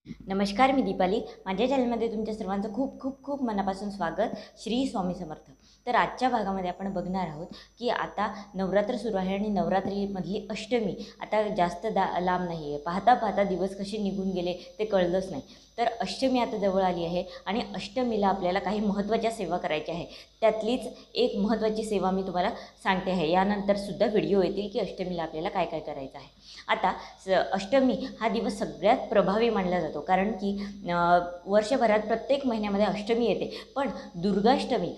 नमस्कार, मी दीपाली. माझ्या चॅनलमध्ये तुमच्या सर्वांचं खूप खूप खूप मनापासून स्वागत. श्री स्वामी समर्थ. तर आजच्या भागामध्ये आपण बघणार आहोत की आता नवरात्र सुरू आहे आणि नवरात्रीमधली अष्टमी आता जास्त लांब नाही आहे. पाहता पाहता दिवस कसे निघून गेले ते कळलंच नाही. तर अष्टमी आता जवळ आली आहे आणि अष्टमीला आपल्याला काही महत्त्वाच्या सेवा करायच्या आहे. त्यातलीच एक महत्त्वाची सेवा मी तुम्हाला सांगते आहे. यानंतरसुद्धा व्हिडिओ येतील की अष्टमीला आपल्याला काय काय करायचं आहे. आता अष्टमी हा दिवस सगळ्यात प्रभावी मानला जातो, कारण की वर्षभरात प्रत्येक महिन्यामध्ये अष्टमी येते. पण दुर्गाष्टमी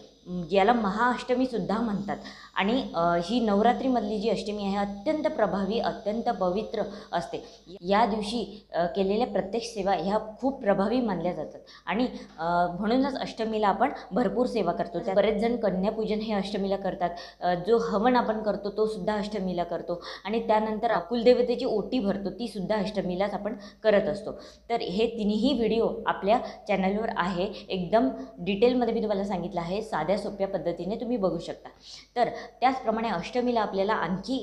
याला महाअष्टमीसुद्धा म्हणतात आणि ही नवरात्रीमधली जी अष्टमी आहे अत्यंत प्रभावी, अत्यंत पवित्र असते. या दिवशी केलेल्या प्रत्येक सेवा ह्या खूप प्रभावी मानल्या जातात आणि म्हणूनच अष्टमीला आपण भरपूर सेवा करतो. त्या बरेच जण कन्यापूजन हे अष्टमीला करतात. जो हवन आपण करतो तो सुद्धा अष्टमीला करतो आणि त्यानंतर कुलदेवतेची ओटी भरतो ती सुद्धा अष्टमीलाच आपण करत असतो. तर हे तिन्ही व्हिडिओ आपल्या चॅनलवर आहे. एकदम डिटेलमध्ये मी तुम्हाला सांगितलं आहे. साध्या सोप्या पद्धतीने तुम्ही बघू शकता. तर त्याचप्रमाणे अष्टमीला आपल्याला आणखी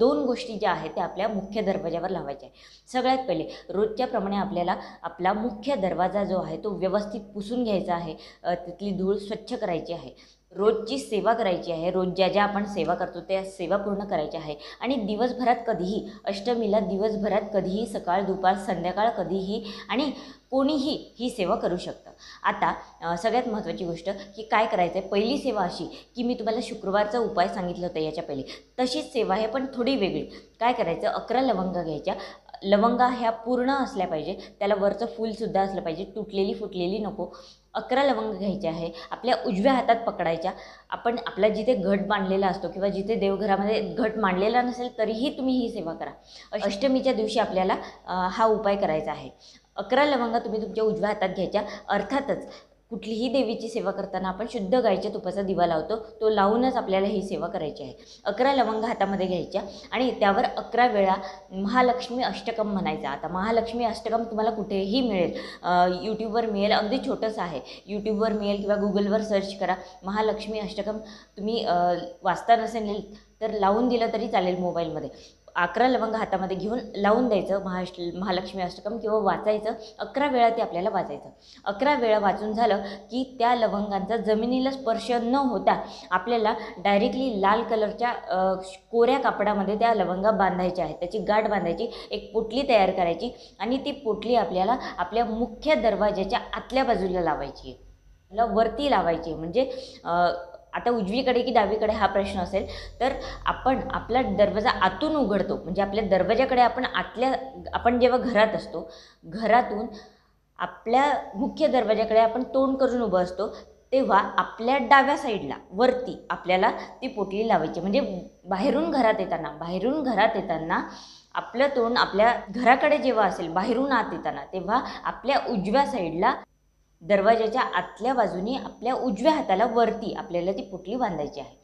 2 गोष्टी ज्या आहेत त्या आपल्या मुख्य दरवाजावर लावायच्या आहे. सगळ्यात पहिले रोजच्याप्रमाणे आपल्याला आपला मुख्य दरवाजा जो आहे तो व्यवस्थित पुसून घ्यायचा आहे. तिथली धूळ स्वच्छ करायची आहे. रोजची सेवा करायची आहे. रोज ज्या ज्या आपण सेवा करतो त्या सेवा पूर्ण करायच्या आहे आणि दिवसभरात कधीही अष्टमीला दिवसभरात कधीही सकाळ दुपार संध्याकाळ कधीही आणि कोणीही ही सेवा करू शकतं. आता सगळ्यात महत्त्वाची गोष्ट की काय करायचं आहे. पहिली सेवा अशी की मी तुम्हाला शुक्रवारचा उपाय सांगितलं होतं याच्या पहिले, तशीच सेवा आहे पण थोडी वेगळी. काय करायचं, 11 लवंगा घ्यायच्या. लवंगा ह्या पूर्ण असल्या पाहिजे, त्याला वरचं फूलसुद्धा असलं पाहिजे, तुटलेली फुटलेली नको. 11 लवंग घ्यायचे आहे. आपल्या उजव्या हातात पकडायच्या. आपण आपला जिथे घट मांडलेला असतो किंवा जिथे देवघरामध्ये घट मांडलेला नसेल तरीही तुम्ही ही सेवा करा. अष्टमीच्या दिवशी आपल्याला हा उपाय करायचा आहे. 11 लवंगा तुम्ही तुमच्या उजव्या हातात घ्यायच्या. अर्थातच कुठलीही देवीची सेवा करताना आपण शुद्ध गाईच्या तुपाचा दिवा लावतो, तो लावूनच आपल्याला ही सेवा करायची आहे. 11 लवंगा हातामध्ये घ्यायच्या आणि त्यावर 11 वेळा महालक्ष्मी अष्टकम म्हणायचा. आता महालक्ष्मी अष्टकम तुम्हाला कुठेही मिळेल, यूट्यूबवर मिळेल, अगदी छोटंसं आहे. यूट्यूबवर मिळेल किंवा गुगलवर सर्च करा. महालक्ष्मी अष्टकम तुम्ही वाचता नसेल तर लावून दिलं तरी चालेल मोबाईलमध्ये. 11 लवंग हातामध्ये घेऊन लावून द्यायचं महालक्ष्मी अष्टकम किंवा वाचायचं. 11 वेळा ते आपल्याला वाचायचं. 11 वेळा वाचून झालं की त्या लवंगांचा जमिनीला स्पर्श न होता आपल्याला डायरेक्टली लाल कलरच्या कोऱ्या कापडामध्ये त्या लवंगा बांधायच्या आहेत. त्याची गाठ बांधायची, एक पोटली तयार करायची आणि ती पोटली आपल्याला आपल्या मुख्य दरवाजाच्या आतल्या बाजूला लावायची आहे. वरती लावायची म्हणजे आता उजवीकडे की डावीकडे हा प्रश्न असेल तर आपण आपला दरवाजा आतून उघडतो, म्हणजे आपल्या दरवाजाकडे आपण जेव्हा घरात असतो, घरातून आपल्या मुख्य दरवाजाकडे आपण तोंड करून उभं असतो, तेव्हा आपल्या डाव्या साईडला वरती आपल्याला ती पोटली लावायची. म्हणजे बाहेरून घरात येताना आपलं तोंड आपल्या घराकडे जेव्हा असेल, बाहेरून आत येताना, तेव्हा आपल्या उजव्या साईडला दरवाजाच्या आतल्या बाजूने आपल्या उजव्या हाताला वरती आपल्याला ती पोटली बांधायची आहे.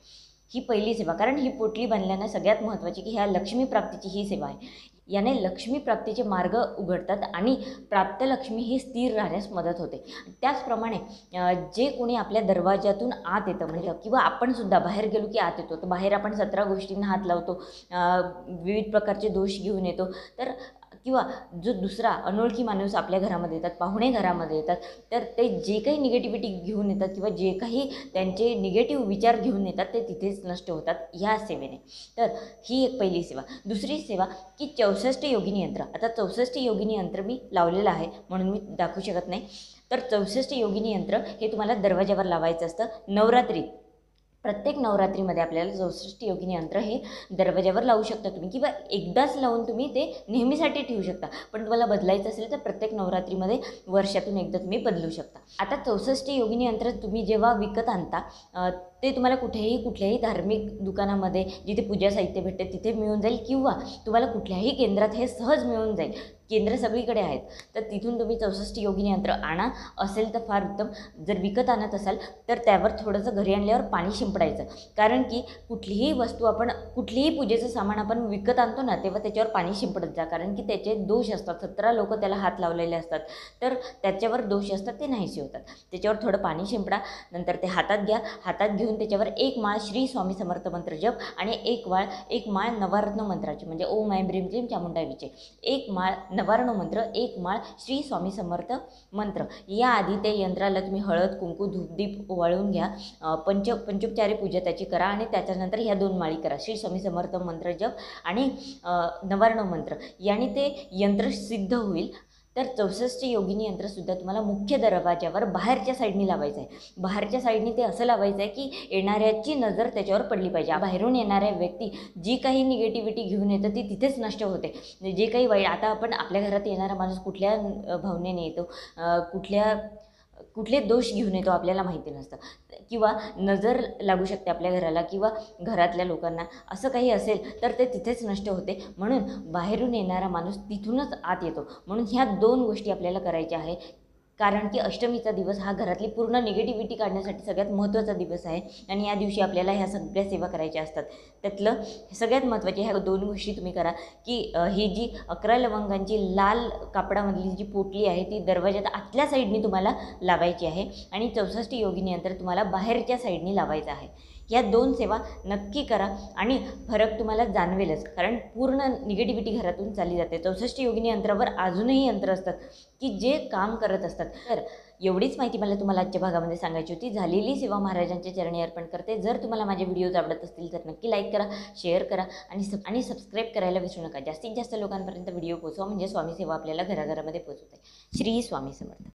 ही पहिली सेवा. कारण ही पोटली बांधल्यानं सगळ्यात महत्त्वाची की ह्या लक्ष्मी प्राप्तीची ही सेवा आहे. याने लक्ष्मी प्राप्तीचे मार्ग उघडतात आणि प्राप्त लक्ष्मी ही स्थिर राहण्यास मदत होते. त्याचप्रमाणे जे कोणी आपल्या दरवाजातून आत येतं म्हणजे किंवा आपणसुद्धा बाहेर गेलो की आत येतो, तर बाहेर आपण 17 गोष्टींना हात लावतो, विविध प्रकारचे दोष घेऊन येतो. तर किंवा जो दुसरा अनोळखी माणूस आपल्या घरामध्ये येतात, पाहुणे घरामध्ये येतात, तर ते जे काही निगेटिव्हिटी घेऊन येतात किंवा जे काही त्यांचे निगेटिव्ह विचार घेऊन येतात ते तिथेच नष्ट होतात ह्या सेवेने. तर ही एक पहिली सेवा. दुसरी सेवा की 64 योगिनी यंत्र. आता 64 योगिनी यंत्र मी लावलेलं आहे म्हणून मी दाखवू शकत नाही. तर 64 योगिनी यंत्र हे तुम्हाला दरवाजावर लावायचं असतं. प्रत्येक नवरात्रीमध्ये आपल्याला 64 योगिनी यंत्र हे दरवाजावर लावू शकता तुम्ही किंवा एकदाच लावून तुम्ही ते नेहमीसाठी ठेवू शकता. पण तुम्हाला बदलायचं असेल तर प्रत्येक नवरात्रीमध्ये वर्षातून एकदा तुम्ही बदलू शकता. आता 64 योगिनी यंत्र तुम्ही जेव्हा विकत आणता ते तुम्हाला कुठल्याही धार्मिक दुकानामध्ये जिथे पूजा साहित्य भेटते तिथे मिळून जाईल किंवा तुम्हाला कुठल्याही केंद्रात हे सहज मिळून जाईल. केंद्र सगळीकडे आहेत, तर तिथून तुम्ही 64 योगिनी यंत्र आणा. असेल तर फार उत्तम. जर विकत आणत असाल तर त्यावर थोडंसं घरी आणल्यावर पाणी शिंपडायचं. कारण की कुठलीही वस्तू कुठलीही पूजेचं सामान आपण विकत आणतो ना, तेव्हा त्याच्यावर पाणी शिंपडत जा. कारण की त्याचे दोष असतात. 17 लोक त्याला हात लावलेले असतात, तर त्याच्यावर दोष असतात ते नाहीसे होतात. त्याच्यावर थोडं पाणी शिंपडा. नंतर ते हातात घ्या. हातात घेऊन घेऊन त्याच्यावर एक माळ श्री स्वामी समर्थ मंत्र जप आणि एक माळ नवरत्न मंत्राची म्हणजे ओम ऐं ब्रीम क्लीम चामुंडा विचे, एक माळ नवरत्न मंत्र, एक माळ श्री स्वामी समर्थ मंत्र. याआधी त्या यंत्राला तुम्ही हळद कुंकू धूपदीप ओवाळून घ्या. पंचोपचारी पूजा त्याची करा आणि त्याच्यानंतर ह्या 2 माळी करा श्री स्वामी समर्थ मंत्र जप आणि नवरत्न मंत्र. याने ते यंत्र सिद्ध होईल. तर 64 योगिनी यंत्रसुद्धा तुम्हाला मुख्य दरवाज्यावर बाहेरच्या साईडनी लावायचं आहे. बाहेरच्या साईडनी ते असं लावायचं आहे की येणाऱ्याची नजर त्याच्यावर पडली पाहिजे. बाहेरून येणाऱ्या व्यक्ती जी काही निगेटिव्हिटी घेऊन येतं ती तिथेच नष्ट होते. जे काही वाईट, आता आपण आपल्या घरात येणारा माणूस कुठल्या भावनेने येतो, कुठले दोष घेऊन येतो आपल्याला माहिती नसतं, किंवा नजर लागू शकते आपल्या घराला किंवा घरातल्या लोकांना, असं काही असेल तर ते तिथेच नष्ट होते. म्हणून बाहेरून येणारा माणूस तिथूनच आत येतो. म्हणून ह्या 2 गोष्टी आपल्याला करायच्या आहे. कारण की अष्टमीचा दिवस हा घरातली पूर्ण निगेटिव्हिटी काढण्यासाठी सगळ्यात महत्त्वाचा दिवस आहे आणि या दिवशी आपल्याला ह्या सगळ्या सेवा करायच्या असतात. त्यातलं सगळ्यात महत्त्वाची ह्या 2 गोष्टी तुम्ही करा की ही जी 11 लवंगांची लाल कापडामधली जी पोटली आहे ती दरवाजात आतल्या साईडनी तुम्हाला लावायची आहे आणि 64 योगिनी यंत्र तुम्हाला बाहेरच्या साईडनी लावायचं आहे. या 2 सेवा नक्की करा आणि फरक तुम्हाला जाणवेलच, कारण पूर्ण निगेटिव्हिटी घरातून चालली जाते. 64 योगिनी यंत्रावर अजूनही यंत्र असतात की जे काम करत असतात. तर एवढीच माहिती मला तुम्हाला आजच्या भागामध्ये सांगायची होती. झालेली सेवा महाराजांच्या चरणी अर्पण करते. जर तुम्हाला माझे व्हिडिओज आवडत असतील तर नक्की लाईक करा, शेअर करा आणि सबस्क्राईब करायला विसरू नका. जास्तीत जास्त लोकांपर्यंत व्हिडिओ पोहोचवा म्हणजे स्वामी सेवा आपल्याला घराघरामध्ये पोहोचवते. श्री स्वामी समर्थ.